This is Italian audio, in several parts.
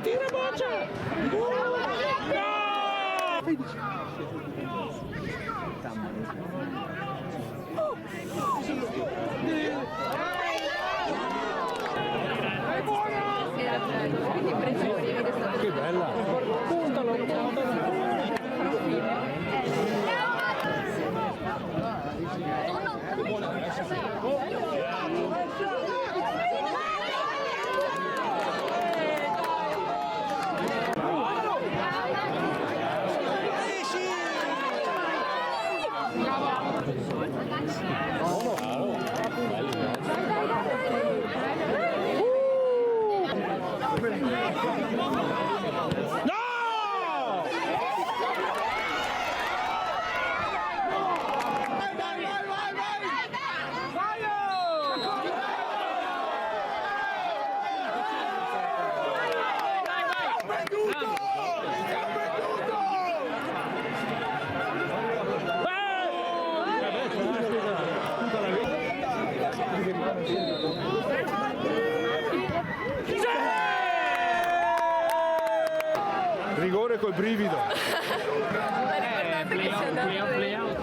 Tira Boccia! Che bella! Puntalo! Rigore col brivido. Play-out.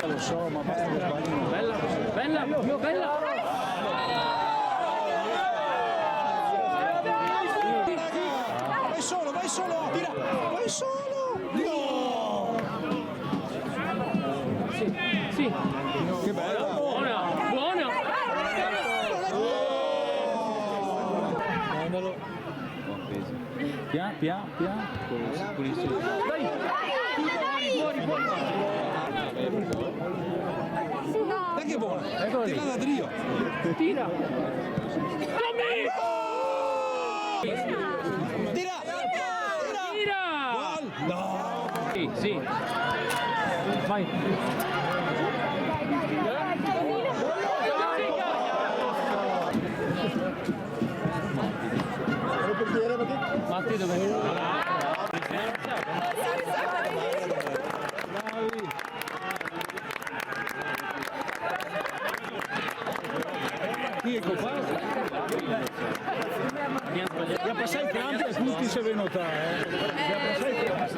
Lo so, ma basta che sbaglino. Bella! Vai solo, tira! Vai solo! No! Sì. Che bella! Buona! Andalo. Piano. Dai! Fuori! Dai che buona! Tira da Drio! Tira! Tira! Gol! No! Sì. Vai! Matti dove? Chi è colpato? Ja passai il campo e tutti se vengono. Ja passai il campo.